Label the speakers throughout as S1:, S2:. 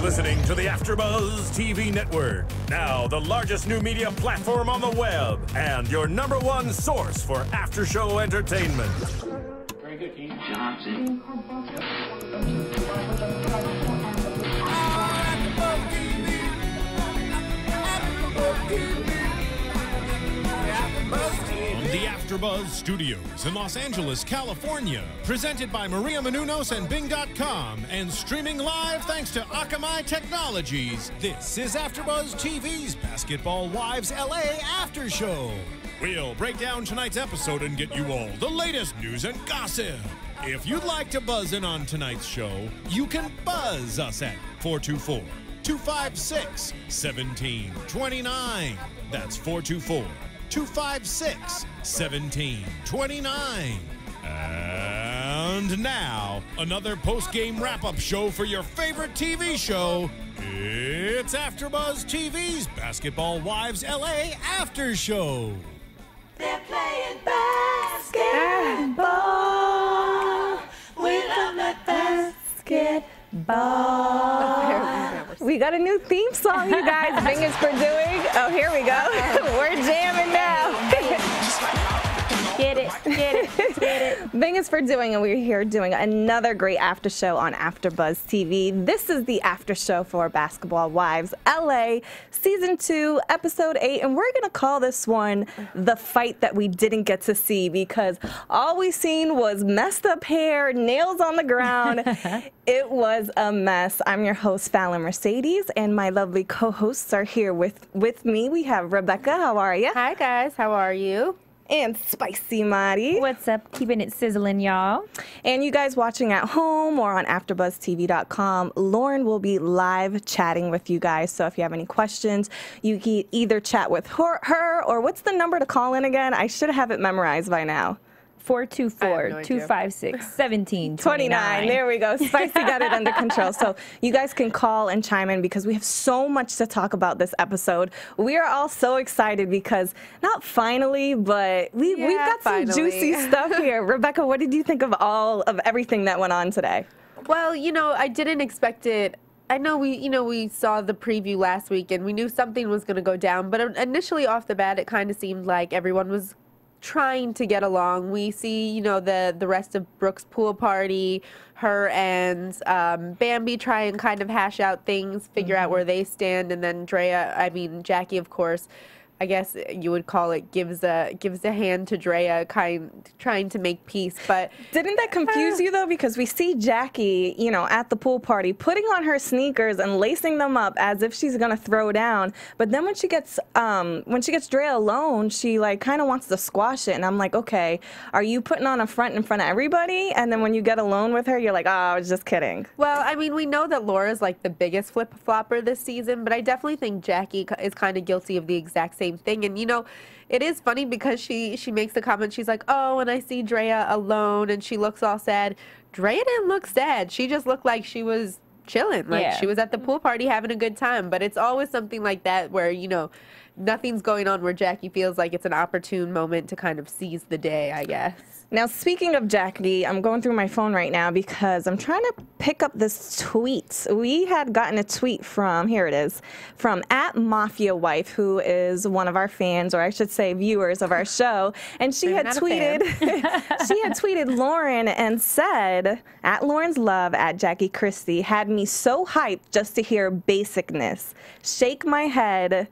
S1: listening to the AFTERBUZZ TV network. Now, the largest new media platform on the web and your #1 source for after-show entertainment.
S2: Very good, Keith. Johnson.
S3: The AFTERBUZZ Studios in Los Angeles, California. Presented by Maria Menounos and Bing.com and streaming live thanks to Akamai Technologies. This is AFTERBUZZ TV's Basketball Wives LA After Show. We'll break down tonight's episode and get you all the latest news and gossip. If you'd like to buzz in on tonight's show, you can buzz us at 424-256-1729. That's 424-256-1729. And now, another post-game wrap-up show for your favorite TV show. It's AFTERBUZZ TV's Basketball Wives LA After Show.
S4: They're playing basketball. We love that basketball.
S5: We got a new theme song, you guys. Bing is for doing. Oh, here we go. We're jamming now. Get it, get it, get it. Bing is for doing, and we're here doing another great after show on AFTERBUZZ TV. This is the after show for Basketball Wives LA Season 2, Episode 8, and we're going to call this one The Fight That We Didn't Get to See, because all we seen was messed up hair, nails on the ground. It was a mess. I'm your host, Fallon Mercedes, and my lovely co-hosts are here with me. We have Rebecca. How are you?
S6: Hi, guys. How are you?
S5: And Spicy Marty.
S7: What's up? Keeping it sizzling, y'all.
S5: And you guys watching at home or on AfterBuzzTV.com, Lauren will be live chatting with you guys. So if you have any questions, you can either chat with her or what's the number to call in again? I should have it memorized by now.
S7: 424-256-1729.
S5: There we go. Spicy got it under control. So you guys can call and chime in because we have so much to talk about this episode. We are all so excited because, not finally, but we've got some juicy stuff here. Rebecca, what did you think of everything that went on today?
S6: Well, you know, I didn't expect it. I know we saw the preview last week and we knew something was going to go down, but initially off the bat, it kind of seemed like everyone was trying to get along. We see, you know, the rest of Brooke's pool party, her and Bambi try and kind of hash out things, figure out where they stand, and then Jackie, of course, I guess you would call it, gives a hand to Drea, trying to make peace. But
S5: didn't that confuse you though? Because we see Jackie, you know, at the pool party, putting on her sneakers and lacing them up as if she's gonna throw down. But then when she gets Drea alone, she like kind of wants to squash it. And I'm like, okay, are you putting on a front in front of everybody? And then when you get alone with her, you're like, oh, I was just kidding.
S6: Well, I mean, we know that Laura's like the biggest flip-flopper this season, but I definitely think Jackie is kind of guilty of the exact same thing. And you know, it is funny because she makes the comment, she's like, oh, and I see Drea alone and she looks all sad. Drea didn't look sad. She just looked like she was chilling, like she was at the pool party having a good time. But it's always something like that where, you know, nothing's going on, where Jackie feels like it's an opportune moment to kind of seize the day, I guess.
S5: Now, speaking of Jackie, I'm going through my phone right now because I'm trying to pick up this tweet. We had gotten a tweet from, here it is, from @MafiaWife, who is one of our fans, or I should say viewers of our show. And she had tweeted, she had tweeted Lauren and said, @LaurensLove, @Jackie Christie, had me so hyped just to hear basicness. Shake my head,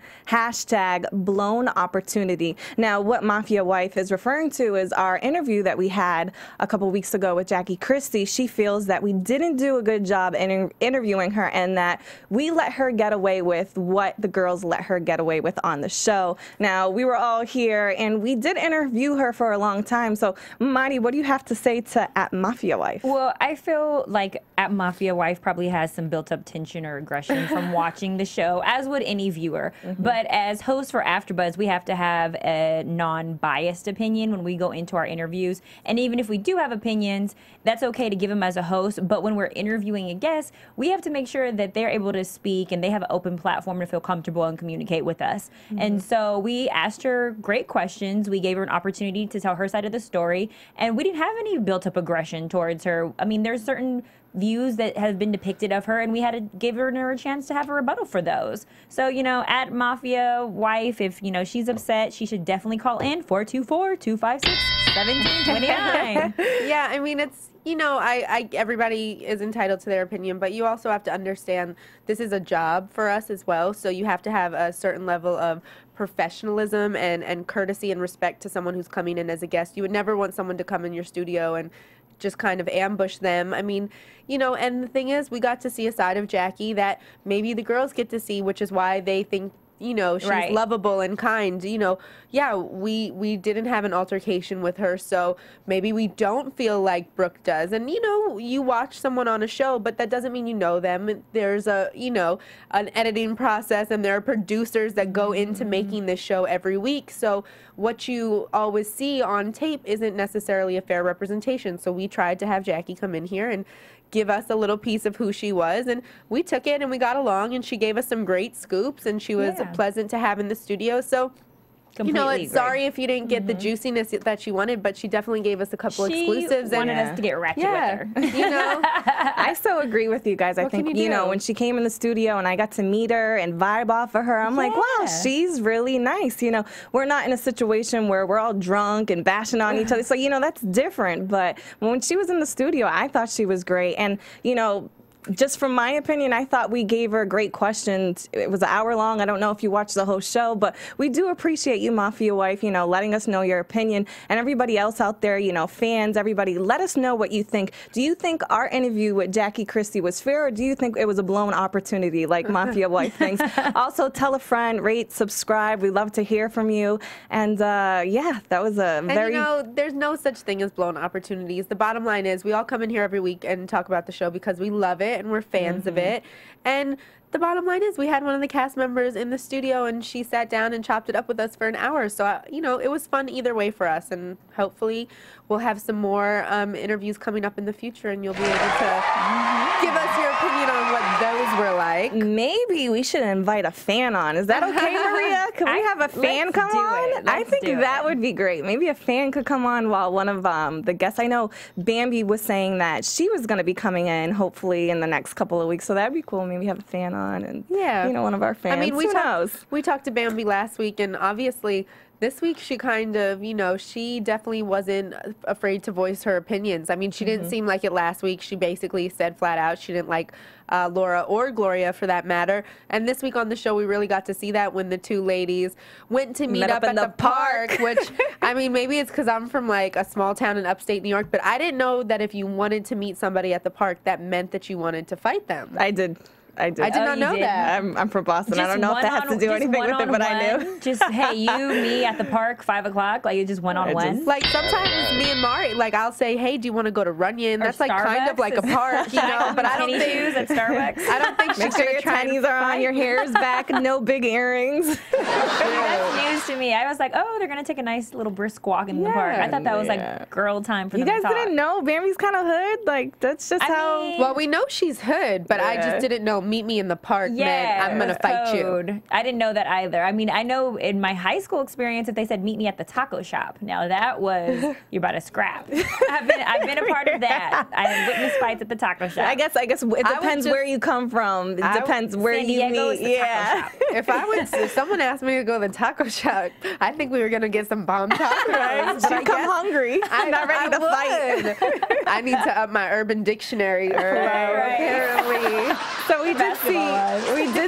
S5: #blown opportunity. Now, what Mafia Wife is referring to is our interview that we had a couple weeks ago with Jackie Christie. She feels that we didn't do a good job in interviewing her and that we let her get away with what the girls let her get away with on the show. Now, we were all here and we did interview her for a long time. So, Marty, what do you have to say to @MafiaWife?
S7: Well, I feel like @MafiaWife probably has some built-up tension or aggression from watching the show, as would any viewer. But as hosts for AfterBuzz, we have to have a non-biased opinion when we go into our interviews. interviews. And even if we do have opinions, that's okay to give them as a host. But when we're interviewing a guest, we have to make sure that they're able to speak and they have an open platform to feel comfortable and communicate with us. And so we asked her great questions. We gave her an opportunity to tell her side of the story. And we didn't have any built up aggression towards her. I mean, there's certain views that have been depicted of her, and we had to give her a chance to have a rebuttal for those. So, you know, at Mafia Wife, if, you know, she's upset, she should definitely call in 424-256-1729.
S6: Yeah, I mean, it's, you know, everybody is entitled to their opinion, but you also have to understand this is a job for us as well. So you have to have a certain level of professionalism and courtesy and respect to someone who's coming in as a guest. You would never want someone to come in your studio and just kind of ambush them. I mean, you know, and the thing is, we got to see a side of Jackie that maybe the girls get to see, which is why they think, you know, she's lovable and kind. You know, yeah, we didn't have an altercation with her, so maybe we don't feel like Brooke does. And, you know, you watch someone on a show, but that doesn't mean you know them. There's a, you know, an editing process, and there are producers that go into making this show every week. So what you always see on tape isn't necessarily a fair representation. So we tried to have Jackie come in here and give us a little piece of who she was, and we took it and we got along, and she gave us some great scoops, and she was pleasant to have in the studio. So you know, it's sorry if you didn't get the juiciness that she wanted, but she definitely gave us a couple exclusives.
S7: She wanted us to get ratchet with her.
S6: You know,
S5: I so agree with you guys. I think, you know, when she came in the studio and I got to meet her and vibe off of her, I'm like, wow, she's really nice. You know, we're not in a situation where we're all drunk and bashing on each other. So, you know, that's different. But when she was in the studio, I thought she was great. And, you know, just from my opinion, I thought we gave her great questions. It was an hour long. I don't know if you watched the whole show, but we do appreciate you, Mafia Wife, you know, letting us know your opinion. And everybody else out there, you know, fans, everybody, let us know what you think. Do you think our interview with Jackie Christie was fair, or do you think it was a blown opportunity like Mafia Wife thinks? Also, tell a friend, rate, subscribe. We love to hear from you. And yeah, that was a very...
S6: And, you know, there's no such thing as blown opportunities. The bottom line is we all come in here every week and talk about the show because we love it and we're fans of it. And the bottom line is we had one of the cast members in the studio, and she sat down and chopped it up with us for an hour. So, you know, it was fun either way for us. And hopefully we'll have some more interviews coming up in the future, and you'll be able to give us your opinion on what those were like.
S5: Maybe we should invite a fan on. Is that okay, Maria? Could we have a fan come on? I think that would be great. Maybe a fan could come on while one of the guests, I know Bambi was saying that she was going to be coming in hopefully in the next couple of weeks. So that'd be cool. Maybe have a fan on and, you know, one of our fans.
S6: I mean,
S5: Who knows?
S6: We talked to Bambi last week, and obviously this week she kind of, you know, she definitely wasn't afraid to voice her opinions. I mean, she didn't seem like it last week. She basically said flat out she didn't like Laura or Gloria for that matter. And this week on the show, we really got to see that when the two ladies went to meet up at the park, which, I mean, maybe it's because I'm from like a small town in upstate New York, but I didn't know that if you wanted to meet somebody at the park, that meant that you wanted to fight them.
S5: I did. I did.
S6: I did not know that.
S5: I'm from Boston. I don't know if that has to do anything with it, but I knew.
S7: Just, hey, you, me at the park, 5 o'clock, like you just one-on-one.
S6: Like sometimes me and Mari, like I'll say, hey, do you want to go to Runyon? That's like kind of like a park, you know, but I don't think.
S7: Shoes at Starbucks.
S6: I don't think she's
S5: Make sure your tennies are on, your hair's back, no big earrings.
S7: That's news to me. I was like, oh, they're going to take a nice little brisk walk in the park. I thought that was like girl time for them to talk.
S5: You guys didn't know Bambi's kind of hood? Like, that's just how.
S6: Well, we know she's hood, but I just didn't know meet me in the park meant I'm going to fight you.
S7: I didn't know that either. I mean, I know in my high school experience, if they said meet me at the taco shop, now that was, you're about to scrap. I've been a part of that. I have witnessed fights at the taco shop.
S5: I guess it depends where you come from. It depends where you meet.
S7: Yeah.
S6: If someone asked me to go to the taco shop, I think we were going to get some bomb tacos.
S5: But I come hungry. I'm not ready to fight.
S6: I need to up my Urban Dictionary. Apparently.
S5: So we did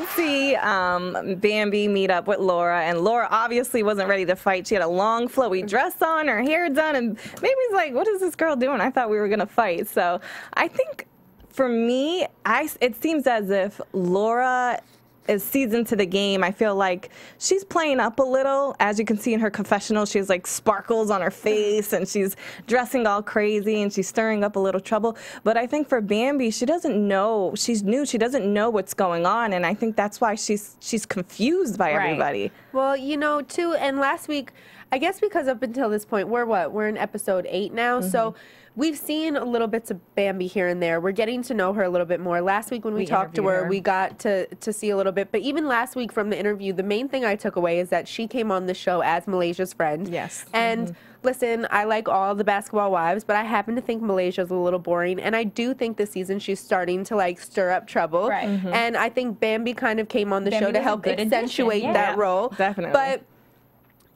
S5: see Bambi meet up with Laura, and Laura obviously wasn't ready to fight. She had a long flowy dress on, her hair done, and Bambi's like, what is this girl doing? I thought we were going to fight. So I think for me, it seems as if Laura is seasoned to the game. I feel like she's playing up a little. As you can see in her confessional, she has like sparkles on her face, and she's dressing all crazy, and she's stirring up a little trouble. But I think for Bambi, she doesn't know. She's new. She doesn't know what's going on, and I think that's why she's confused by everybody.
S6: Well, you know, too, and last week, I guess because up until this point, we're in episode 8 now, so we've seen a little bits of Bambi here and there. We're getting to know her a little bit more. Last week when we talked to her, we got to see a little bit. But even last week from the interview, the main thing I took away is that she came on the show as Malaysia's friend.
S5: Yes.
S6: And listen, I like all the basketball wives, but I happen to think Malaysia's a little boring. And I do think this season she's starting to like stir up trouble.
S7: Right.
S6: And I think Bambi kind of came on the show to
S7: was a
S6: help
S7: good
S6: accentuate
S7: addition,
S6: that role.
S5: Definitely.
S6: But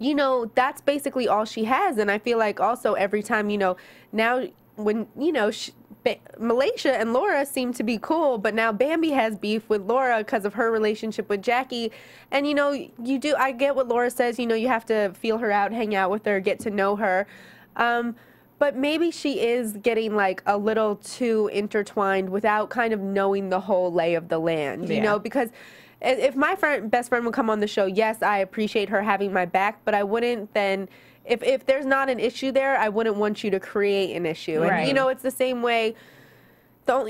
S6: you know, that's basically all she has. And I feel like also every time, you know, now when, you know, Malaysia and Laura seem to be cool, but now Bambi has beef with Laura because of her relationship with Jackie. And, you know, I get what Laura says, you know, you have to feel her out, hang out with her, get to know her. But maybe she is getting like a little too intertwined without kind of knowing the whole lay of the land, you know, because if my best friend would come on the show, yes, I appreciate her having my back, but I wouldn't then, if there's not an issue there, I wouldn't want you to create an issue.
S7: Right.
S6: And, you know, it's the same way.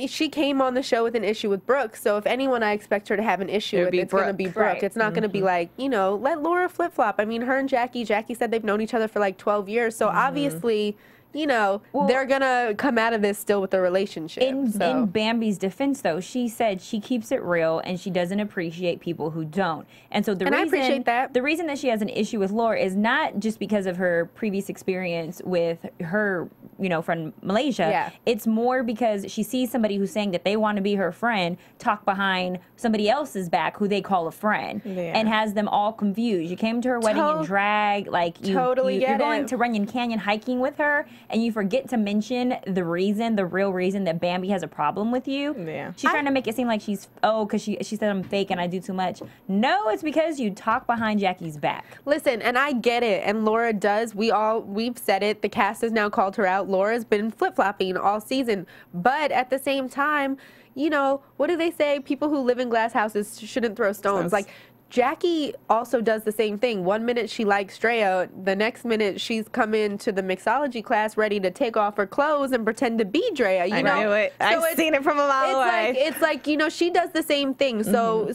S6: She came on the show with an issue with Brooke, so if anyone I expect her to have an issue with, it's going to be Brooke.
S7: Right.
S6: It's not going to be like, you know, let Laura flip-flop. I mean, her and Jackie said they've known each other for like 12 years, so obviously, you know, they're going to come out of this still with a relationship.
S7: In Bambi's defense, though, she said she keeps it real and she doesn't appreciate people who don't. And so
S6: I appreciate that.
S7: The reason that she has an issue with Laura is not just because of her previous experience with her, you know, friend Malaysia.
S6: Yeah.
S7: It's more because she sees somebody who's saying that they want to be her friend talk behind somebody else's back who they call a friend and has them all confused. You came to her wedding in drag, like you're going to Runyon Canyon hiking with her, and you forget to mention the real reason that Bambi has a problem with you.
S5: Yeah.
S7: She's trying to make it seem like because she said I'm fake and I do too much. No, it's because you talk behind Jackie's back.
S6: Listen, and I get it, and Laura does. We've said it. The cast has now called her out. Laura's been flip-flopping all season. But at the same time, you know, what do they say? People who live in glass houses shouldn't throw stones. Like, Jackie also does the same thing. One minute she likes Drea, the next minute she's come into the mixology class ready to take off her clothes and pretend to be Drea. You know?
S5: knew it. I've seen it from a mile away.
S6: It's like, you know, she does the same thing. So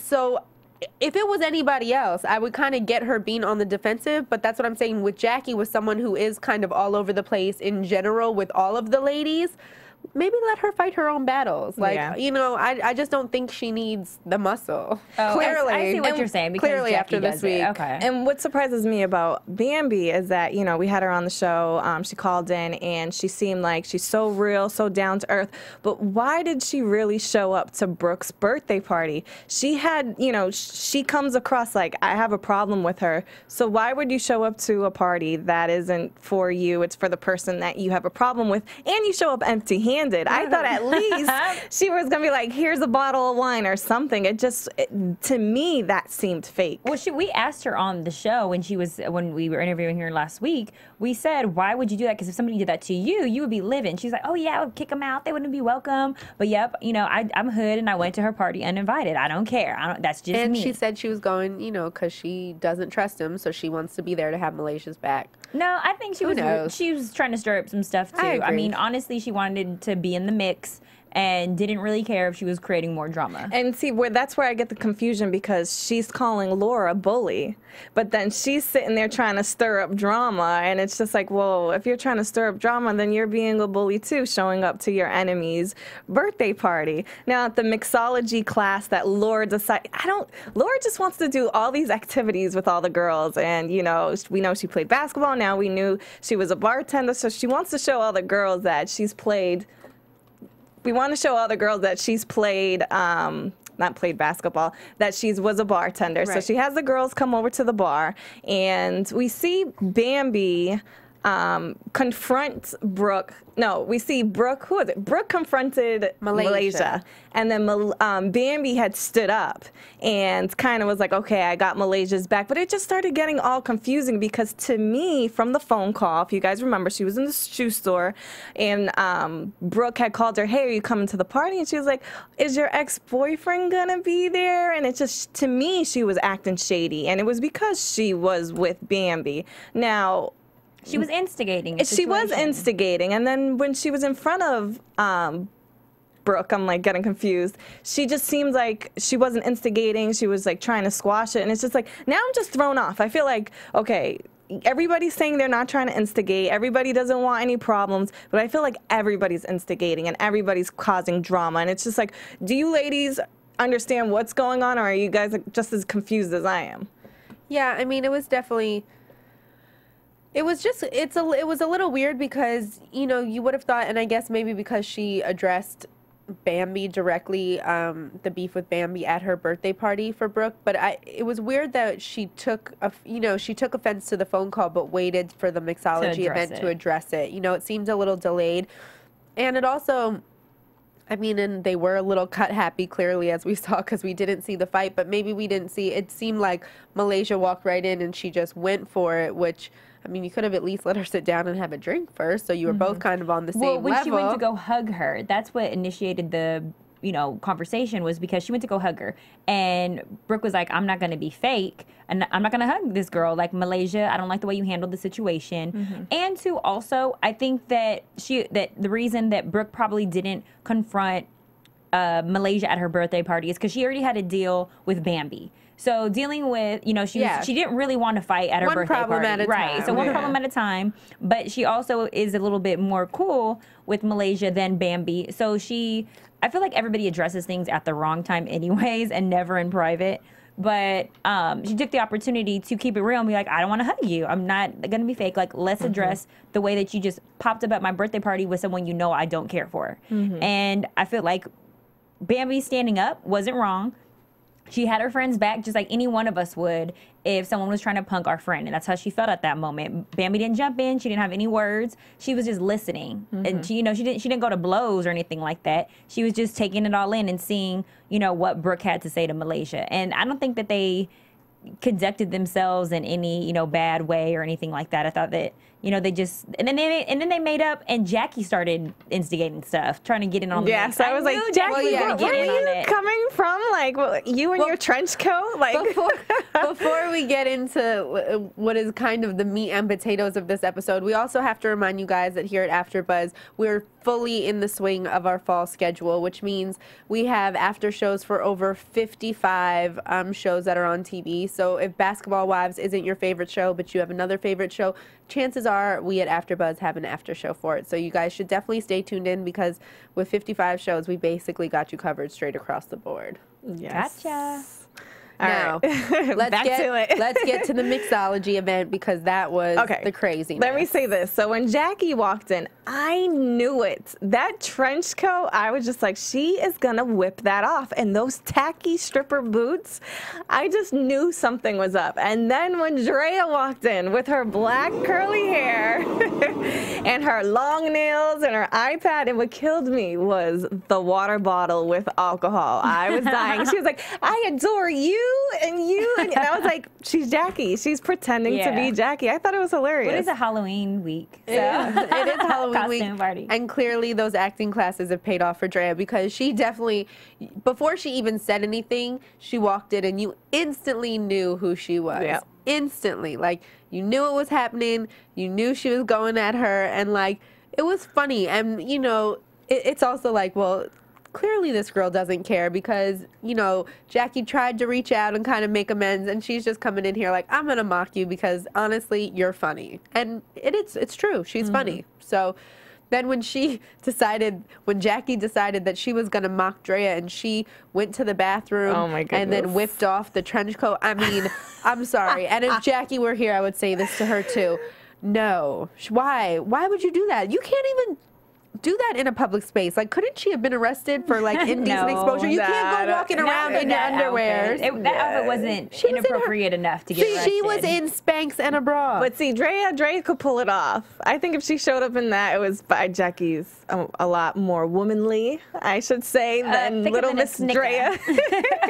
S6: if it was anybody else, I would kind of get her being on the defensive, but that's what I'm saying with Jackie, with someone who is kind of all over the place in general with all of the ladies. Maybe let her fight her own battles. Like, you know, I just don't think she needs the muscle. Clearly.
S7: I see what you're saying. Because
S6: clearly
S7: Jackie
S6: after this week.
S7: Okay.
S5: And what surprises me about Bambi is that, you know, we had her on the show. She called in and she seemed like she's so real, so down to earth. But why did she really show up to Brooke's birthday party? She had, you know, she comes across like, I have a problem with her. So why would you show up to a party that isn't for you? It's for the person that you have a problem with. And you show up empty-handed. I thought at least she was going to be like, here's a bottle of wine or something. To me, that seemed fake.
S7: Well, we asked her on the show when we were interviewing her last week. We said, why would you do that? Because if somebody did that to you, you would be living. She's like, oh yeah, I would kick them out. They wouldn't be welcome. But yep, you know, I'm hood and I went to her party uninvited. I don't care. That's just me.
S6: And she said she was going, you know, because she doesn't trust him, so she wants to be there to have Malaysia's back.
S7: No, I think she was trying to stir up some stuff too. I mean, honestly, she wanted to be in the mix and didn't really care if she was creating more drama.
S5: And see, that's where I get the confusion, because she's calling Laura a bully, but then she's sitting there trying to stir up drama, and it's just like, well, if you're trying to stir up drama, then you're being a bully too, showing up to your enemy's birthday party. Now, at the mixology class that Laura decided, Laura just wants to do all these activities with all the girls, and, you know, we know she played basketball, now we knew she was a bartender, so she wants to show all the girls that she's played. We want to show all the girls that she's played, not played basketball, that she was a bartender. Right. So she has the girls come over to the bar, and we see Bambi confront Brooke. No, we see Brooke. Who is it? Brooke confronted Malaysia. And then Bambi had stood up and kind of was like, okay, I got Malaysia's back. But it just started getting all confusing, because to me, from the phone call, if you guys remember, she was in the shoe store and Brooke had called her, hey, are you coming to the party? And she was like, is your ex-boyfriend going to be there? And it just, to me, she was acting shady. And it was because she was with Bambi. Now,
S7: she was instigating.
S5: She was instigating. And then when she was in front of Brooke, I'm like getting confused. She just seemed like she wasn't instigating. She was like trying to squash it. And it's just like, now I'm just thrown off. I feel like, okay, everybody's saying they're not trying to instigate. Everybody doesn't want any problems, but I feel like everybody's instigating and everybody's causing drama. And it's just like, do you ladies understand what's going on, or are you guys just as confused as I am?
S6: Yeah, I mean, it was definitely. It was a little weird because, you know, you would have thought, and I guess maybe because she addressed Bambi directly, the beef with Bambi at her birthday party for Brooke, but it was weird that she took offense to the phone call but waited for the Mixology event to address it. You know, it seemed a little delayed, and it also, I mean, and they were a little cut happy clearly, as we saw, because we didn't see the fight, but maybe we didn't see, it seemed like Malaysia walked right in and she just went for it, which, I mean, you could have at least let her sit down and have a drink first, so you were both kind of on the same level.
S7: Well, when she went to go hug her, that's what initiated the, you know, conversation, was because she went to go hug her, and Brooke was like, I'm not going to be fake, and I'm not going to hug this girl. Like, Malaysia, I don't like the way you handled the situation. And two, also, I think that the reason that Brooke probably didn't confront Malaysia at her birthday party is because she already had a deal with Bambi. So dealing with, you know, she didn't really want to fight at her birthday party. One problem at a time. Right, so one problem at a time. But she also is a little bit more cool with Malaysia than Bambi. So I feel like everybody addresses things at the wrong time anyways and never in private. But she took the opportunity to keep it real and be like, I don't want to hug you. I'm not going to be fake. Like, let's address the way that you just popped up at my birthday party with someone you know I don't care for. And I feel like Bambi standing up wasn't wrong. She had her friends back just like any one of us would if someone was trying to punk our friend. And that's how she felt at that moment. Bambi didn't jump in. She didn't have any words. She was just listening. And she, you know, she didn't go to blows or anything like that. She was just taking it all in and seeing, you know, what Brooke had to say to Malaysia. And I don't think that they conducted themselves in any, you know, bad way or anything like that. I thought that, you know, they just, and then they made up, and Jackie started instigating stuff, trying to get in on the mix.
S5: So I was like, Jackie, where are you coming from? Like, you and your trench coat? Like,
S6: before we get into what is kind of the meat and potatoes of this episode, we also have to remind you guys that here at AfterBuzz, we're fully in the swing of our fall schedule, which means we have after shows for over 55 shows that are on TV. So if Basketball Wives isn't your favorite show, but you have another favorite show, chances are we at AfterBuzz have an after show for it. So you guys should definitely stay tuned in, because with 55 shows, we basically got you covered straight across the board.
S5: Yes.
S7: Gotcha.
S5: Now,
S6: let's get to the Mixology event, because that was the craziness.
S5: Let me say this. So when Jackie walked in, I knew it. That trench coat, I was just like, she is going to whip that off. And those tacky stripper boots, I just knew something was up. And then when Drea walked in with her black curly hair and her long nails and her iPad, and what killed me was the water bottle with alcohol. I was dying. She was like, I adore you. And I was like, she's Jackie. She's pretending to be Jackie. I thought it was hilarious.
S7: It is a Halloween week. So.
S6: It is Halloween week.
S7: Party.
S6: And clearly those acting classes have paid off for Drea, because she definitely, before she even said anything, she walked in and you instantly knew who she was. Yeah. Instantly. Like, you knew it was happening. You knew she was going at her. And, like, it was funny. And, you know, it's also like, well, clearly this girl doesn't care, because, you know, Jackie tried to reach out and kind of make amends, and she's just coming in here like, I'm going to mock you because, honestly, you're funny. And it's true. She's funny. So then when Jackie decided that she was going to mock Drea, and she went to the bathroom and then whipped off the trench coat, I mean, I'm sorry. And if Jackie were here, I would say this to her too. No. Why? Why would you do that? You can't even do that in a public space. Like, couldn't she have been arrested for, like, indecent exposure? You can't go walking around in your underwear.
S7: That outfit wasn't inappropriate enough to get arrested.
S6: She was in Spanx and a bra.
S5: But see, Drea could pull it off. I think if she showed up in that, it was by Jackie's a lot more womanly, I should say, than little Miss Drea.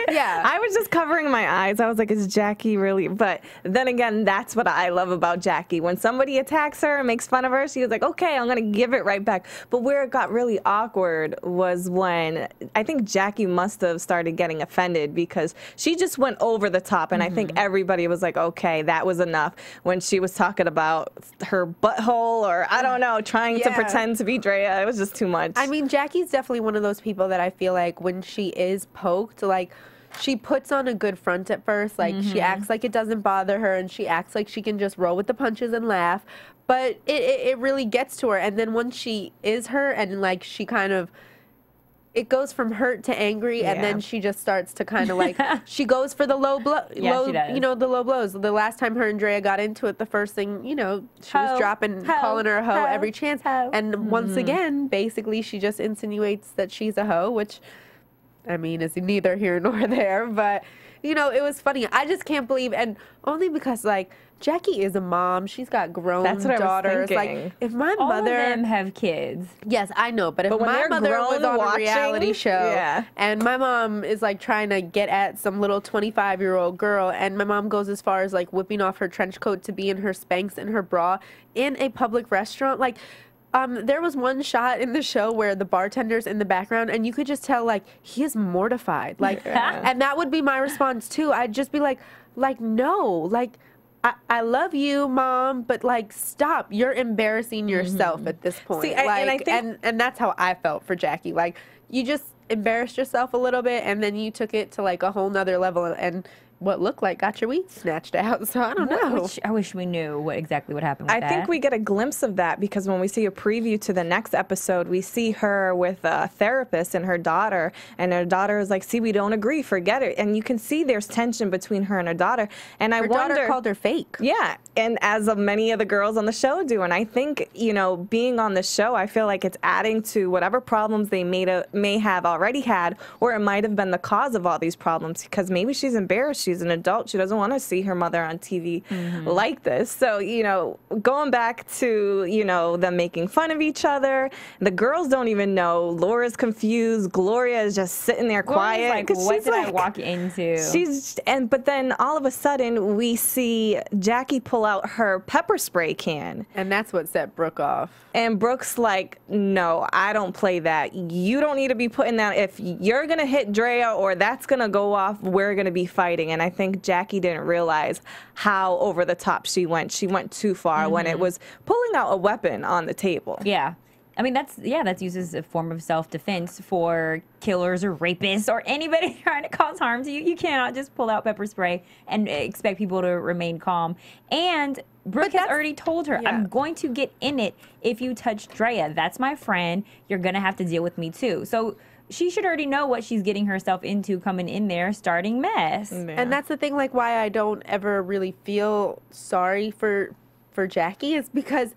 S6: Yeah.
S5: I was just covering my eyes. I was like, is Jackie really? But then again, that's what I love about Jackie. When somebody attacks her and makes fun of her, she was like, okay, I'm going to give it right back. But where it got really awkward was when I think Jackie must have started getting offended, because she just went over the top, and I think everybody was like, okay, that was enough, when she was talking about her butthole, or I don't know, trying to pretend to be Drea. It was just too much.
S6: I mean, Jackie's definitely one of those people that I feel like when she is poked, like, she puts on a good front at first. Like, she acts like it doesn't bother her, and she acts like she can just roll with the punches and laugh. But it really gets to her. And then once she is her, and, like, she kind of, it goes from hurt to angry, and then she just starts to kind of, like, she goes for the low blow.
S7: She does.
S6: You know, the low blows. The last time her and Drea got into it, the first thing, you know, she was dropping, calling her a hoe every chance. And once again, basically, she just insinuates that she's a hoe, which, I mean, is neither here nor there. But, you know, it was funny. I just can't believe, and only because, like, Jackie is a mom. She's got grown daughters. Like, if my
S7: All
S6: mother,
S7: of them have kids.
S6: yes, I know, but if
S5: when
S6: my
S5: they're
S6: mother
S5: grown
S6: was on a
S5: watching,
S6: reality show and my mom is like trying to get at some little 25-year-old girl, and my mom goes as far as like whipping off her trench coat to be in her Spanx and her bra in a public restaurant, like, there was one shot in the show where the bartender's in the background, and you could just tell, like, he is mortified. Like, and that would be my response, too. I'd just be like, no, like, I love you, Mom, but, like, stop. You're embarrassing yourself at this point.
S5: See,
S6: like,
S5: and I think,
S6: and that's how I felt for Jackie. Like, you just embarrassed yourself a little bit, and then you took it to, like, a whole nother level, and what looked like got your weed snatched out. So I don't know.
S7: I wish we knew what would happen with that.
S5: I think we get a glimpse of that because when we see a preview to the next episode, we see her with a therapist and her daughter is like, see, we don't agree, forget it. And you can see there's tension between her and her daughter. And
S6: her daughter called her fake.
S5: Yeah, and as many of the girls on the show do. And I think, you know, being on the show, I feel like it's adding to whatever problems they may have already had, or it might have been the cause of all these problems because maybe she's embarrassed. She's an adult. She doesn't want to see her mother on TV like this. So, you know, going back to, you know, them making fun of each other, the girls don't even know. Laura's confused. Gloria is just sitting there quiet.
S7: Like, what did I walk into?
S5: But then all of a sudden we see Jackie pull out her pepper spray can.
S6: And that's what set Brooke off.
S5: And Brooke's like, no, I don't play that. You don't need to be putting that. If you're going to hit Drea or that's going to go off, we're going to be fighting. And I think Jackie didn't realize how over the top she went. She went too far when it was pulling out a weapon on the table.
S7: Yeah. I mean, that's used as a form of self-defense for killers or rapists or anybody trying to cause harm to you. You cannot just pull out pepper spray and expect people to remain calm. And Brooke has already told her, I'm going to get in it if you touch Drea. That's my friend. You're going to have to deal with me too. So she should already know what she's getting herself into coming in there, starting mess.
S5: Yeah.
S6: And that's the thing, like, why I don't ever really feel sorry for Jackie is because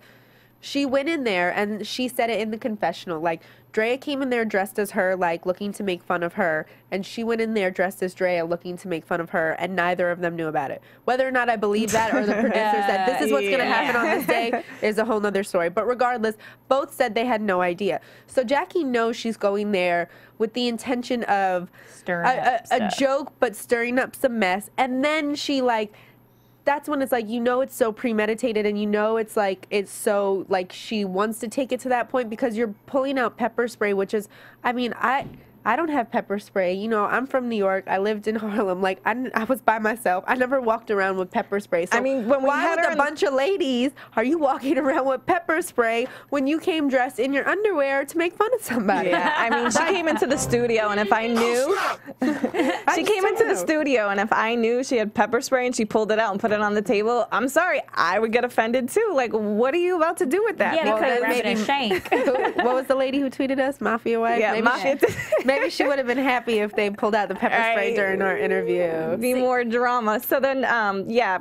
S6: she went in there and she said it in the confessional. Like, Drea came in there dressed as her, like, looking to make fun of her. And she went in there dressed as Drea, looking to make fun of her. And neither of them knew about it. Whether or not I believe that or the producers said this is what's going to happen on this day is a whole nother story. But regardless, both said they had no idea. So Jackie knows she's going there with the intention of a joke, but stirring up some mess. And then she, like, that's when it's like, you know, it's so premeditated, and you know it's like, it's so, like, she wants to take it to that point because you're pulling out pepper spray, which is, I mean, I don't have pepper spray. You know, I'm from New York. I lived in Harlem. Like, I was by myself. I never walked around with pepper spray. So
S5: I mean, when we had
S6: a bunch of ladies are you walking around with pepper spray when you came dressed in your underwear to make fun of somebody?
S5: Yeah, I mean, she came into the studio, and if I knew, and if I knew she had pepper spray and she pulled it out and put it on the table, I'm sorry, I would get offended too. Like, what are you about to do with that?
S7: Yeah, because maybe shank.
S6: What was the lady who tweeted us? Mafia wife?
S5: Yeah,
S6: Maybe she would have been happy if they pulled out the pepper spray during our interview.
S5: Be more drama. So then,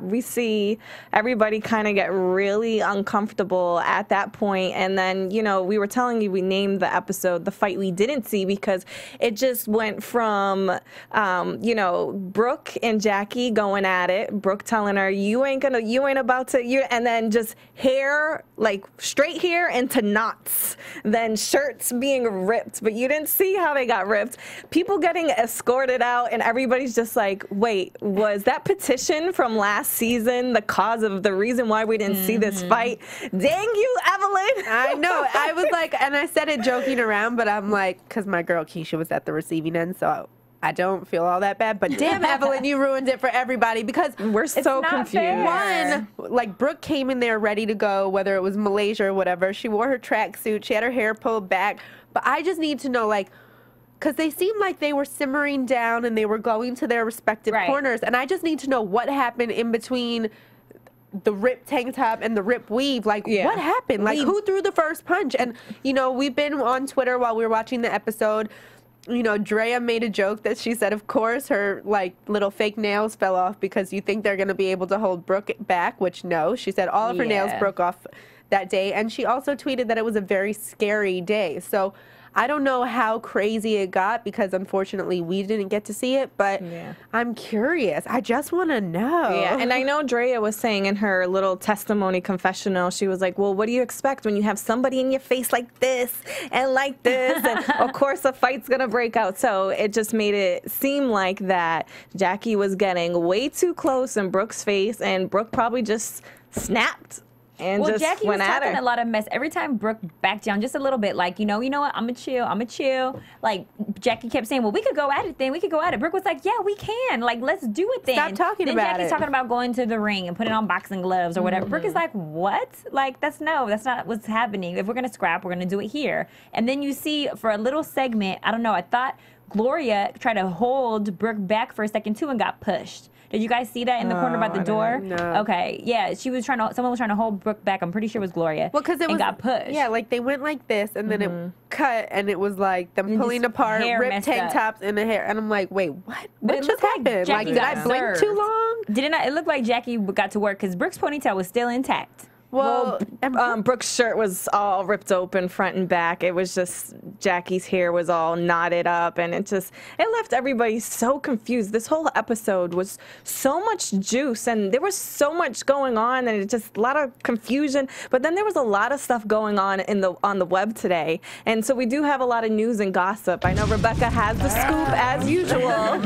S5: we see everybody kind of get really uncomfortable at that point. And then, you know, we were telling you we named the episode The Fight We Didn't See because it just went from, Brooke and Jackie going at it. Brooke telling her, you ain't about to, and then just hair, like straight hair into knots. Then shirts being ripped, but you didn't see how they got ripped. People getting escorted out, and everybody's just like, wait, was that petition from last season the reason why we didn't see this fight? Dang you, Evelyn.
S6: I know. I was like, and I said it joking around, but I'm like, because my girl Keisha was at the receiving end, so I don't feel all that bad. But damn, Evelyn, you ruined it for everybody because
S5: we're so confused.
S6: One, like, Brooke came in there ready to go, whether it was Malaysia or whatever. She wore her tracksuit. She had her hair pulled back. But I just need to know, like, because they seemed like they were simmering down and they were going to their respective corners. And I just need to know what happened in between the rip tank top and the rip weave. Like, what happened? Like, who threw the first punch? And, you know, we've been on Twitter while we were watching the episode. You know, Drea made a joke that she said, of course, her, like, little fake nails fell off because you think they're going to be able to hold Brooke back, which no. She said all of her nails broke off that day. And she also tweeted that it was a very scary day. So I don't know how crazy it got because, unfortunately, we didn't get to see it, but I'm curious. I just want to know.
S5: Yeah, and I know Drea was saying in her little testimony confessional, she was like, well, what do you expect when you have somebody in your face like this and like this? And, of course, a fight's going to break out. So it just made it seem like that Jackie was getting way too close in Brooke's face, and Brooke probably just snapped. And
S7: well,
S5: just
S7: Jackie
S5: went
S7: was
S5: at
S7: talking
S5: her.
S7: a lot of mess. Every time Brooke backed down just a little bit, like, you know what, I'm going to chill. Like, Jackie kept saying, well, we could go at it then. We could go at it. Brooke was like, yeah, we can. Like, let's do it then.
S6: Stop talking about it.
S7: Then Jackie's talking about going to the ring and putting on boxing gloves or whatever. Brooke is like, what? Like, that's not what's happening. If we're going to scrap, we're going to do it here. And then you see, for a little segment, I don't know, I thought Gloria tried to hold Brooke back for a second, too, and got pushed. Did you guys see that in the corner by the door?
S6: No.
S7: Okay, yeah, someone was trying to hold Brooke back. I'm pretty sure it was Gloria.
S6: Well, because it
S7: got pushed.
S6: Yeah, like they went like this, and then it cut, and it was like them pulling apart, ripped tank tops in the hair, and I'm like, wait, what? What just happened? Like, did I blink too long?
S7: Did it not? It looked like Jackie got to work because Brooke's ponytail was still intact.
S6: Well,
S5: Brooke's shirt was all ripped open front and back. It was just Jackie's hair was all knotted up, and it left everybody so confused. This whole episode was so much juice, and there was so much going on, and it just a lot of confusion. But then there was a lot of stuff going on on the web today, and so we do have a lot of news and gossip. I know Rebecca has the scoop as usual,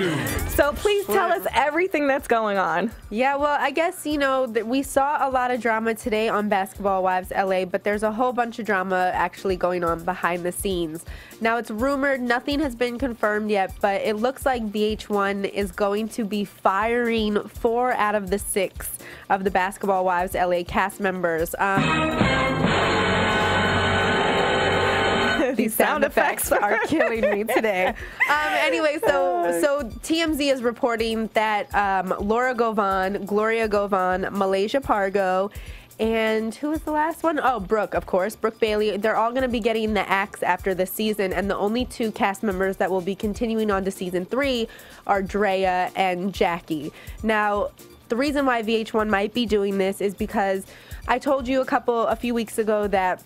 S5: so please tell us everything that's going on.
S6: Yeah, well, I guess that we saw a lot of drama today on Basketball Wives LA, but there's a whole bunch of drama actually going on behind the scenes. Now, it's rumored, nothing has been confirmed yet, but it looks like VH1 is going to be firing 4 out of the 6 of the Basketball Wives LA cast members. These sound effects are killing me today. Anyway, so TMZ is reporting that Laura Govan, Gloria Govan, Malaysia Pargo, and who was the last one? Oh, Brooke, of course. Brooke Bailey. They're all going to be getting the axe after this season, and the only 2 cast members that will be continuing on to season 3 are Drea and Jackie. Now, the reason why VH1 might be doing this is because I told you a few weeks ago that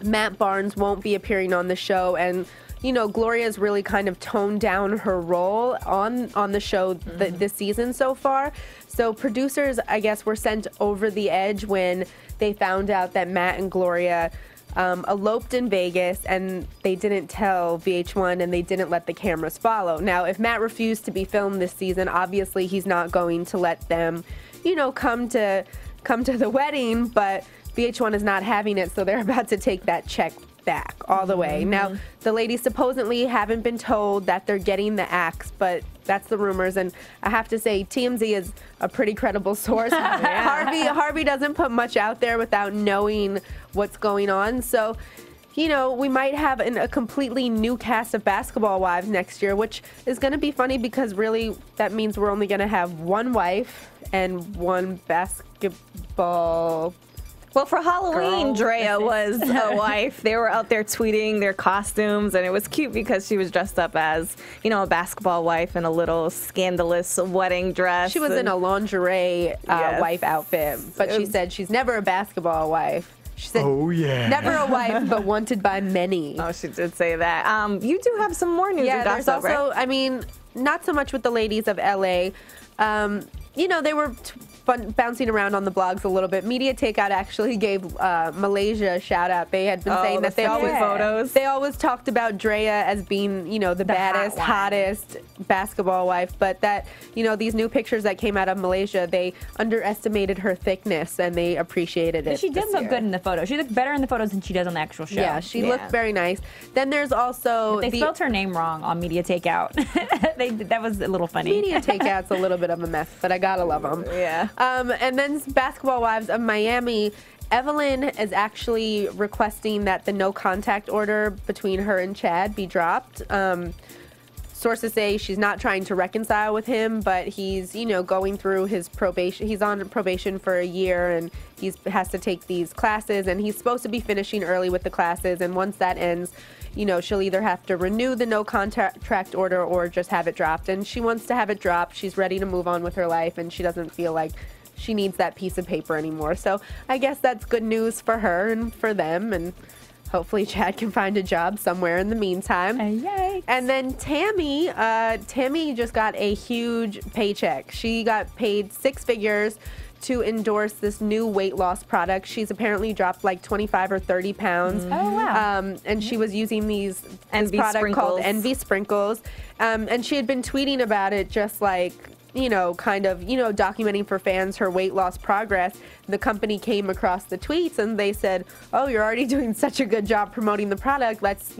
S6: Matt Barnes won't be appearing on the show, and Gloria's really kind of toned down her role on the show this season so far. So producers, I guess, were sent over the edge when they found out that Matt and Gloria eloped in Vegas, and they didn't tell VH1, and they didn't let the cameras follow. Now, if Matt refused to be filmed this season, obviously he's not going to let them, come to the wedding, but VH1 is not having it, so they're about to take that check back all the way. Now, the ladies supposedly haven't been told that they're getting the axe, but that's the rumors, and I have to say TMZ is a pretty credible source. Harvey doesn't put much out there without knowing what's going on, so we might have a completely new cast of Basketball Wives next year, which is going to be funny because really that means we're only going to have one wife and one basketball.
S5: Well, for Halloween, Drea was a wife. They were out there tweeting their costumes, and it was cute because she was dressed up as, a basketball wife in a little scandalous wedding dress.
S6: She was in a lingerie wife outfit, but she said she's never a basketball wife. She said,
S8: oh, yeah.
S6: Never a wife, but wanted by many.
S5: Oh, she did say that. You do have some more news and gossip,
S6: there's also, right? Not so much with the ladies of LA. They were bouncing around on the blogs a little bit. Media Takeout actually gave Malaysia a shout out. They had been saying that they always talked about Drea as being, the baddest, hottest basketball wife, but that, these new pictures that came out of Malaysia, they underestimated her thickness and they appreciated it.
S7: She did look good in the photo. She looked better in the photos than she does on the actual show.
S6: Yeah, she looked very nice. Then there's also
S7: they spelled her name wrong on Media Takeout. That was a little funny.
S6: Media Takeout's a little bit of a mess, but I gotta love them.
S5: Yeah.
S6: And then Basketball Wives of Miami, Evelyn is actually requesting that the no contact order between her and Chad be dropped. Sources say she's not trying to reconcile with him, but he's, going through his probation. He's on probation for a year, and he has to take these classes, and he's supposed to be finishing early with the classes. And once that ends, she'll either have to renew the no contact order or just have it dropped. And she wants to have it dropped. She's ready to move on with her life, and she doesn't feel like she needs that piece of paper anymore. So I guess that's good news for her and for them, and hopefully Chad can find a job somewhere in the meantime.
S7: Yikes.
S6: And then Tammy just got a huge paycheck. She got paid 6 figures to endorse this new weight loss product. She's apparently dropped like 25 or 30 pounds.
S7: Oh, wow.
S6: And she was using this
S5: Envy
S6: product called
S5: Sprinkles.
S6: Envy Sprinkles. And she had been tweeting about it, just like, documenting for fans her weight loss progress. The company came across the tweets and they said, oh, you're already doing such a good job promoting the product. Let's,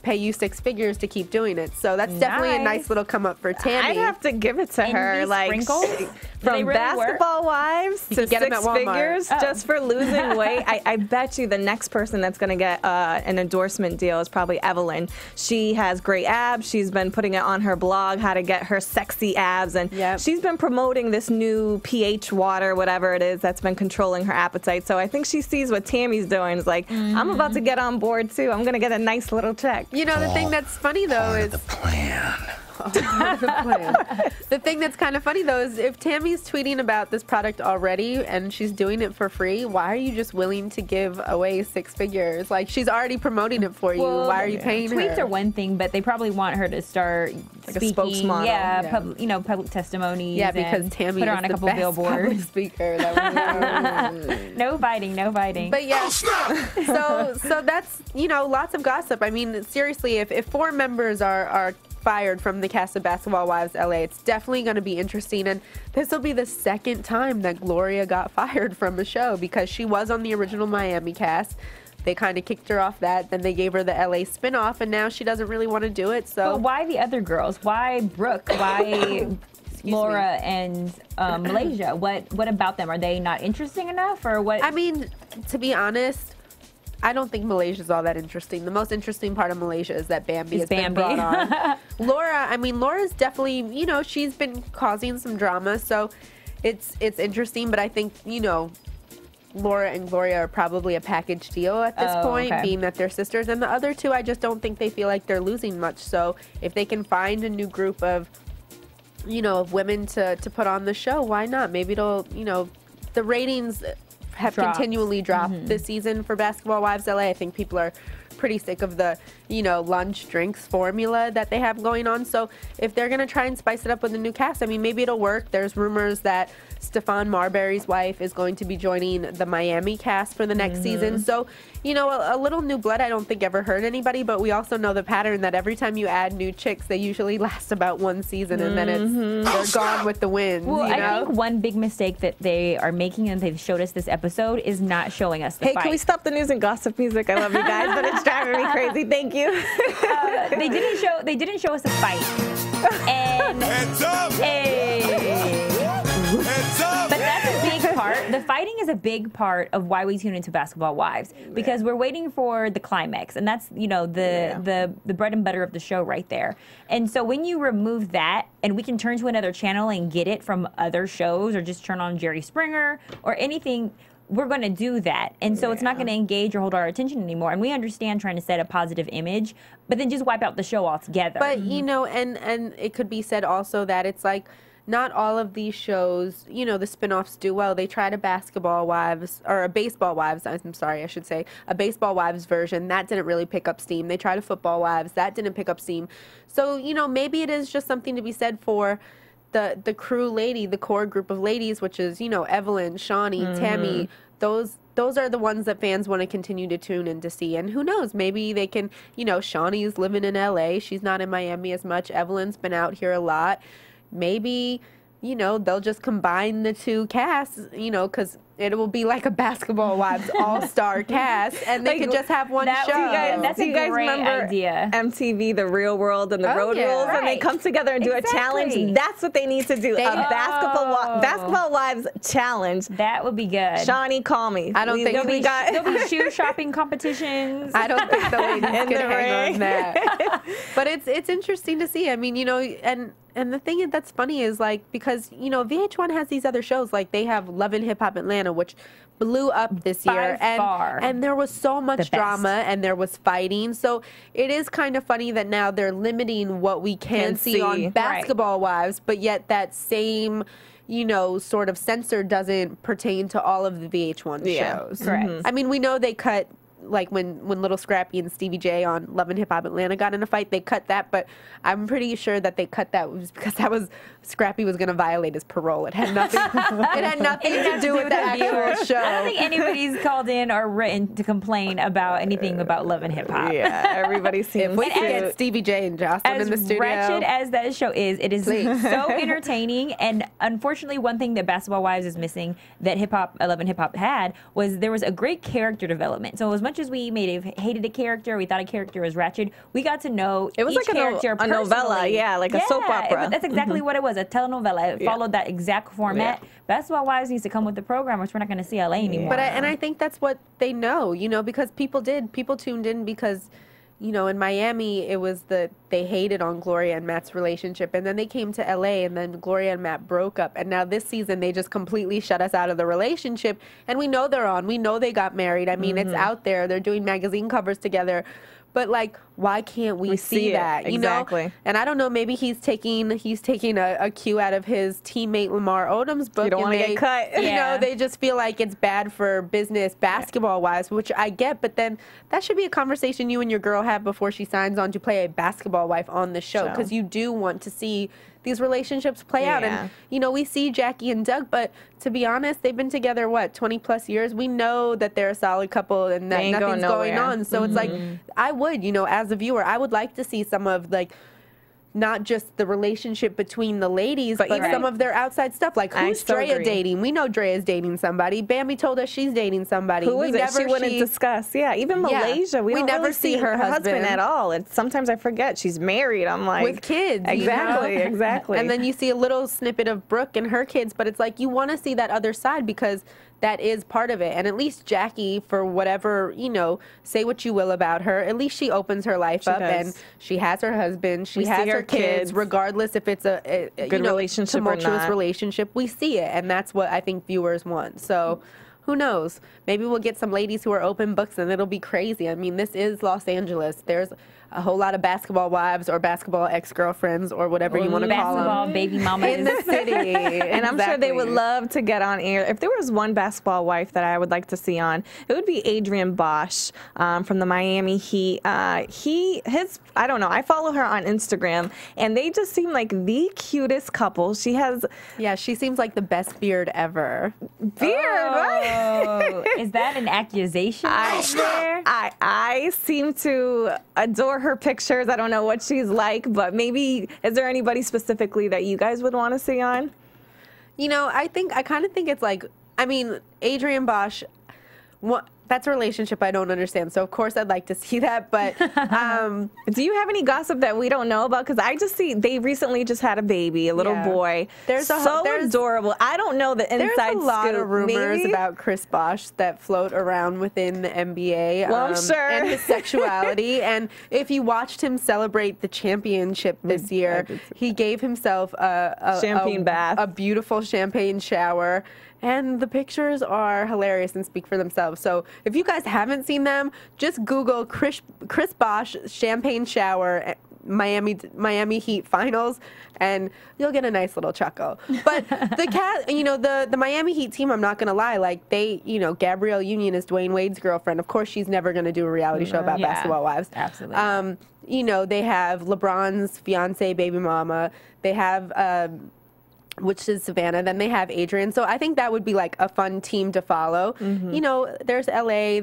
S6: pay you 6 figures to keep doing it. So that's definitely a nice little come up for Tammy.
S5: I'd have to give it to her.
S7: Envy
S5: Like,
S7: Sprinkles?
S5: from
S7: really
S5: Basketball Wives to
S6: can get 'em
S5: 6
S6: at Walmart.
S5: figures just for losing weight. I bet you the next person that's going to get an endorsement deal is probably Evelyn. She has great abs. She's been putting it on her blog, how to get her sexy abs. And she's been promoting this new pH water, whatever it is, that's been controlling her appetite. So I think she sees what Tammy's doing. Is like, I'm about to get on board too. I'm going to get a nice little check.
S6: The thing that's funny though is
S2: the plan.
S6: The thing that's kind of funny though is if Tammy's tweeting about this product already and she's doing it for free, why are you just willing to give away 6 figures? Like, she's already promoting it for you.
S7: Well,
S6: Why are you paying her?
S7: Tweets are one thing, but they probably want her to start
S5: like
S7: speaking.
S5: a spokesmodel.
S7: Yeah, public testimonies.
S6: Yeah, because
S7: and
S6: Tammy
S7: put her
S6: is
S7: on a
S6: the
S7: couple
S6: best
S7: billboards.
S6: public speaker. That
S7: No fighting, no fighting.
S6: But yeah, so that's, lots of gossip. I mean, seriously, if 4 members are fired from the cast of Basketball Wives LA, it's definitely going to be interesting. And this will be the second time that Gloria got fired from a show, because she was on the original Miami cast. They kind of kicked her off that. Then they gave her the LA spinoff, and now she doesn't really want to do it. So
S7: but why the other girls? Why Brooke? Why Laura and Malaysia? What about them? Are they not interesting enough, or what?
S6: I mean, to be honest, I don't think Malaysia's all that interesting. The most interesting part of Malaysia is that Bambi has been brought on. Laura's definitely, she's been causing some drama, so it's interesting. But I think, Laura and Gloria are probably a package deal at this point, being that they're sisters. And the other 2, I just don't think they feel like they're losing much. So if they can find a new group of, of women to put on the show, why not? Maybe it'll, the ratings have continually dropped this season for Basketball Wives LA. I think people are pretty sick of the, lunch drinks formula that they have going on. So if they're going to try and spice it up with a new cast, I mean, maybe it'll work. There's rumors that Stefan Marbury's wife is going to be joining the Miami cast for the next season. So, a little new blood I don't think ever hurt anybody, but we also know the pattern that every time you add new chicks, they usually last about 1 season and then they're gone with the wind.
S7: Well, I think one big mistake that they are making, and they've showed us this episode, is not showing us the fight.
S5: Hey, can we stop the news and gossip music? I love you guys, but it's driving me crazy. Thank you.
S7: They didn't show us a fight. And
S1: Heads up! Heads up!
S7: But that's a big part. The fighting is a big part of why we tune into Basketball Wives, because we're waiting for the climax, and that's the bread and butter of the show right there. And so when you remove that, and we can turn to another channel and get it from other shows, or just turn on Jerry Springer or anything, we're going to do that. And so it's not going to engage or hold our attention anymore. And we understand trying to set a positive image, but then just wipe out the show altogether.
S6: But, and it could be said also that it's like, not all of these shows, the spin-offs do well. They tried a Basketball Wives, or a Baseball Wives, I'm sorry, I should say, a Baseball Wives version. That didn't really pick up steam. They tried a Football Wives. That didn't pick up steam. So, maybe it is just something to be said for the crew lady, the core group of ladies, which is, Evelyn, Shawnee, Tammy. Those are the ones that fans want to continue to tune in to see. And who knows, maybe they can, Shawnee's living in LA. She's not in Miami as much. Evelyn's been out here a lot. Maybe, they'll just combine the 2 casts, because it will be like a Basketball Wives all-star cast, and they could just have one show.
S7: That's a great
S5: remember
S7: idea.
S5: MTV, The Real World, and The Road Rules, and they come together and do a challenge. That's what they need to do. A Basketball Wives challenge.
S7: That would be good.
S5: Shawnee, call me.
S6: I don't think
S7: there'll be shoe shopping competitions.
S6: I don't think the ladies could hang on that. But it's interesting to see. I mean, you know, and the thing that's funny is, like, because, you know, VH1 has these other shows, like they have Love and Hip Hop Atlanta, which blew up this year, and there was so much drama and there was fighting. So it is kind of funny that now they're limiting what we can see on Basketball Wives, but yet that same, you know, sort of censor doesn't pertain to all of the VH1 shows.
S7: Correct.
S6: I mean, we know they cut, like when Little Scrappy and Stevie J on Love and Hip Hop Atlanta got in a fight, they cut that, but I'm pretty sure that they cut that was because that was Scrappy was going to violate his parole. It had nothing. It had nothing to do with the actual show.
S7: I don't think anybody's called in or written to complain about anything about Love and Hip Hop.
S5: Yeah, everybody seems.
S6: If we could get Stevie J and Jocelyn in the studio.
S7: As wretched as that show is, it is so entertaining. And unfortunately, one thing that Basketball Wives is missing that Love and Hip Hop had was there was a great character development. So as much as we hated a character, we thought a character was ratchet, we got to know
S5: it was
S7: each
S5: like
S7: character
S5: a novella, like a soap opera.
S7: That's exactly what it was, a telenovela. It followed that exact format. Basketball Wives needs to come with the program, which we're not going to see LA anymore.
S6: But I think that's what they know, you know, because people tuned in because, you know, in Miami, it was they hated on Gloria and Matt's relationship, and then they came to LA, and then Gloria and Matt broke up, and now this season they just completely shut us out of the relationship, and we know they're on. We know they got married. I mean, it's out there. They're doing magazine covers together. But, like, why can't we see that? You know? And I don't know, maybe he's taking a cue out of his teammate Lamar Odom's book.
S5: You don't want to get cut.
S6: You know, they just feel like it's bad for business Basketball Wives, which I get, but then that should be a conversation you and your girl have before she signs on to play a basketball wife on the show, because you do want to see these relationships play out. And, you know, we see Jackie and Doug, but to be honest, they've been together, what, 20 plus years? We know that they're a solid couple and that nothing's going on. So it's like, I would, you know, as a viewer, I would like to see some of, like, not just the relationship between the ladies, but some of their outside stuff. Like, who's Drea dating? We know Drea's dating somebody. Bambi told us she's dating somebody.
S5: Who is it? She wouldn't discuss. Yeah, even Malaysia, we don't
S6: never
S5: really
S6: see her husband
S5: at all. And sometimes I forget she's married. I'm like,
S6: with kids.
S5: Exactly, exactly.
S6: And then you see a little snippet of Brooke and her kids, but it's like you want to see that other side because that is part of it. And at least Jackie, for whatever, you know, say what you will about her, at least she opens her life up and she has her husband, she has her kids, regardless if it's a
S5: good relationship
S6: tumultuous relationship. We see it, and that's what I think viewers want. So who knows? Maybe we'll get some ladies who are open books and it'll be crazy. I mean, this is Los Angeles. There's a whole lot of basketball wives or basketball ex-girlfriends or whatever you want to call them.
S7: Basketball baby mamas.
S6: In the city.
S5: And I'm sure they would love to get on air. If there was one basketball wife that I would like to see on, it would be Adrian Bosch from the Miami Heat. I don't know, I follow her on Instagram, and they just seem like the cutest couple. She has...
S6: Yeah, she seems like the best beard ever.
S5: Beard, right?
S7: Is that an accusation there?
S5: I seem to adore her pictures. I don't know what she's like, but maybe, is there anybody specifically that you guys would want to see on?
S6: You know, I kind of think it's like, I mean, Adrian Bosch, that's a relationship I don't understand. So, of course, I'd like to see that. But
S5: do you have any gossip that we don't know about? Because I just see they recently just had a baby, a little boy. There's adorable. I don't know the inside
S6: There's a lot of rumors about Chris Bosh that float around within the NBA.
S5: Well, I'm sure.
S6: And his sexuality. And if you watched him celebrate the championship this year, he gave himself a
S5: champagne bath,
S6: a beautiful champagne shower. And the pictures are hilarious and speak for themselves. So if you guys haven't seen them, just Google Chris Bosh champagne shower Miami Heat finals, and you'll get a nice little chuckle. But the Miami Heat team, I'm not gonna lie, like Gabrielle Union is Dwayne Wade's girlfriend. Of course, she's never gonna do a reality show about basketball wives.
S7: Absolutely.
S6: They have LeBron's fiance, baby mama. They have which is Savannah. Then they have Adrian. So I think that would be like a fun team to follow. You know, there's LA.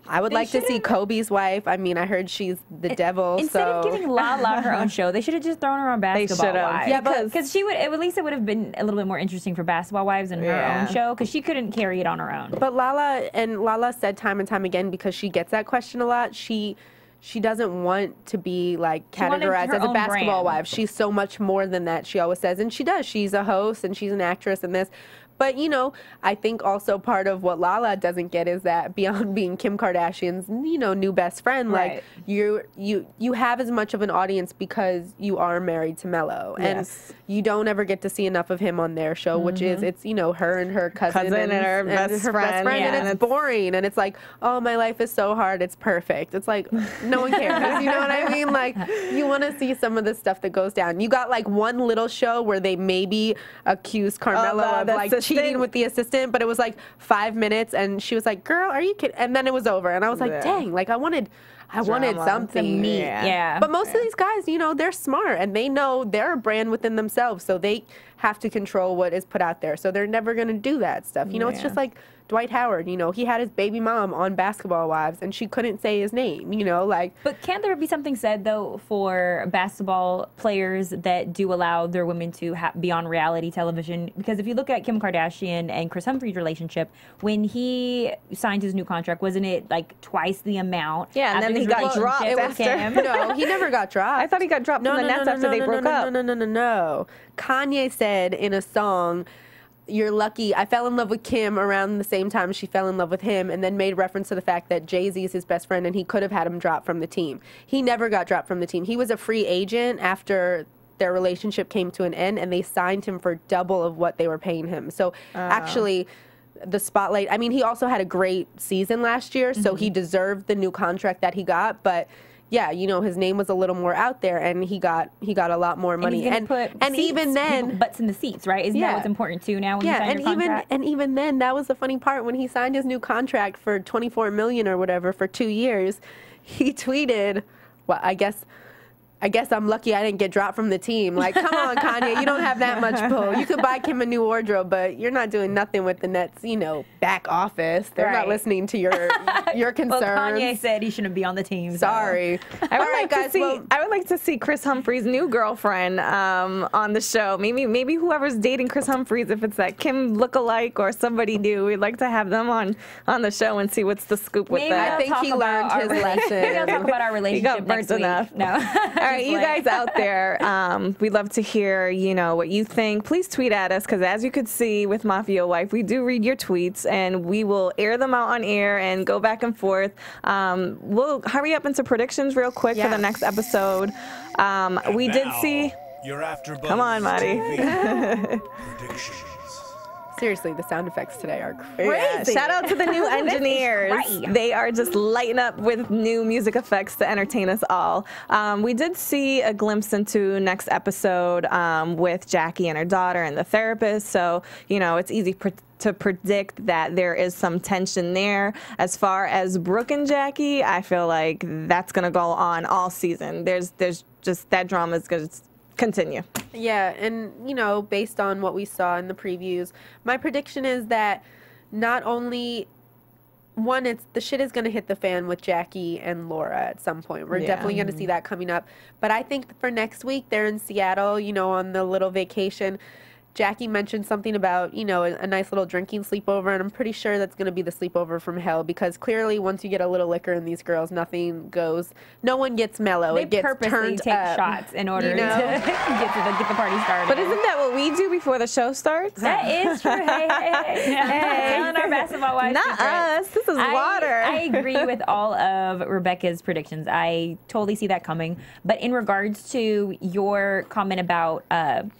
S6: I would like to see Kobe's wife. I mean, I heard she's the devil.
S7: Instead of giving Lala her own show, they should have just thrown her on Basketball Wives.
S5: Yeah,
S7: because she would, at least it would have been a little bit more interesting for Basketball Wives and her own show, because she couldn't carry it on her own.
S6: But Lala said time and time again, because she gets that question a lot, she doesn't want to be like categorized as a basketball wife. She's so much more than that, she always says. And she does. She's a host and she's an actress in this. But, you know, I think also part of what Lala doesn't get is that beyond being Kim Kardashian's, you know, new best friend, like you have as much of an audience because you are married to Mello. And you don't ever get to see enough of him on their show, which is, it's, you know, her and her cousin and her best friend. And it's boring. And it's like, oh, my life is so hard. It's perfect. It's like, no one cares. You know what I mean? Like, you want to see some of the stuff that goes down. You got like one little show where they maybe accused Carmelo of like cheating with the assistant, but it was like 5 minutes, and she was like, "Girl, are you kidding?" And then it was over, and I was like, "Dang!" Like I wanted something. But most of these guys, you know, they're smart and they know they're a brand within themselves, so they have to control what is put out there. So they're never going to do that stuff. You know, it's just like Dwight Howard, you know, he had his baby mom on Basketball Wives and she couldn't say his name, you know, like.
S7: But can't there be something said, though, for basketball players that do allow their women to be on reality television? Because if you look at Kim Kardashian and Chris Humphrey's relationship, when he signed his new contract, wasn't it like twice the amount?
S5: Yeah, and then he got dropped after.
S6: No, he never got dropped.
S5: I thought he got dropped from the Nets after they broke up.
S6: No. Kanye said in a song, "You're lucky. I fell in love with Kim around the same time she fell in love with him," and then made reference to the fact that Jay-Z is his best friend and he could have had him dropped from the team. He never got dropped from the team. He was a free agent after their relationship came to an end, and they signed him for double of what they were paying him. So actually, the spotlight, I mean, he also had a great season last year, so he deserved the new contract that he got, but yeah, you know, his name was a little more out there, and he got a lot more money.
S7: And
S6: even then,
S7: butts in the seats, right? Isn't that what's important too now when you sign your contract?
S6: And even then, that was the funny part. When he signed his new contract for $24 million or whatever for 2 years, he tweeted, "Well, I guess I'm lucky I didn't get dropped from the team." Like, come on, Kanye, you don't have that much pull. You could buy Kim a new wardrobe, but you're not doing nothing with the Nets, you know, back office. They're not listening to your concerns.
S7: Well, Kanye said he shouldn't be on the team.
S6: Sorry.
S5: I would like to see Chris Humphrey's new girlfriend on the show. Maybe whoever's dating Chris Humphreys, if it's that Kim lookalike or somebody new, we'd like to have them on the show and see what's the scoop with that.
S6: I think he learned his lesson.
S7: Maybe I'll talk about our relationship
S5: He got burnt enough.
S7: No.
S5: All right, you guys out there, we'd love to hear, you know, what you think. Please tweet at us, because as you could see with Mafia Wife, we do read your tweets, and we will air them out on air and go back and forth. We'll hurry up into predictions real quick for the next episode. We did see...
S1: Your AfterBuzz
S5: Come on, Marty.
S1: Predictions.
S6: Seriously, the sound effects today are crazy.
S5: Yeah, shout out to the new engineers. They are just lighting up with new music effects to entertain us all. We did see a glimpse into next episode with Jackie and her daughter and the therapist. So, you know, it's easy to predict that there is some tension there. As far as Brooke and Jackie, I feel like that's going to go on all season. There's just that drama is going to continue.
S6: Yeah, and you know, based on what we saw in the previews, my prediction is that not only it's the shit is going to hit the fan with Jackie and Laura at some point. We're definitely going to see that coming up. But I think for next week, they're in Seattle, you know, on the little vacation. Jackie mentioned something about, you know, a nice little drinking sleepover, and I'm pretty sure that's going to be the sleepover from hell, because clearly once you get a little liquor in these girls, nothing goes, no one gets mellow.
S7: They
S6: it gets
S7: purposely
S6: turned
S7: take
S6: up,
S7: shots in order
S6: you know?
S7: to get the party started.
S5: But isn't that what we do before the show starts?
S7: That is true. Hey. Telling our Basketball Wives
S5: Not us. This is water.
S7: I agree with all of Rebecca's predictions. I totally see that coming. But in regards to your comment about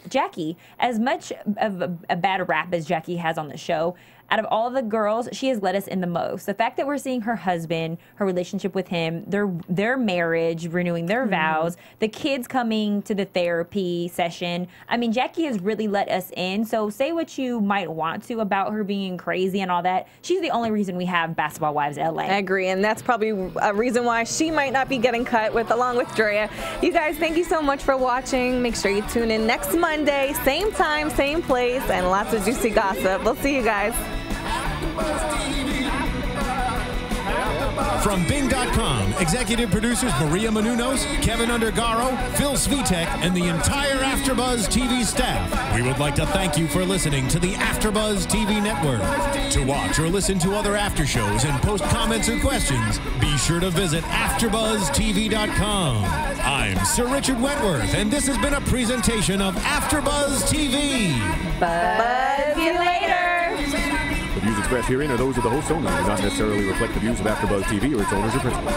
S7: Jackie, as much of a bad rap as Jackie has on the show, out of all the girls, she has let us in the most. The fact that we're seeing her husband, her relationship with him, their marriage, renewing their vows, the kids coming to the therapy session. I mean, Jackie has really let us in. So say what you might want to about her being crazy and all that. She's the only reason we have Basketball Wives LA.
S5: I agree, and that's probably a reason why she might not be getting cut along with Drea. You guys, thank you so much for watching. Make sure you tune in next Monday, same time, same place, and lots of juicy gossip. We'll see you guys.
S3: From Bing.com, executive producers Maria Menounos, Kevin Undergaro, Phil Svitek, and the entire AfterBuzz TV staff. We would like to thank you for listening to the AfterBuzz TV network. To watch or listen to other after shows and post comments or questions, be sure to visit AfterBuzzTV.com. I'm Sir Richard Wentworth, and this has been a presentation of AfterBuzz TV.
S5: Buzz you later.
S8: The views expressed herein are those of the hosts only and do not necessarily reflect the views of AfterBuzz TV or its owners or principals.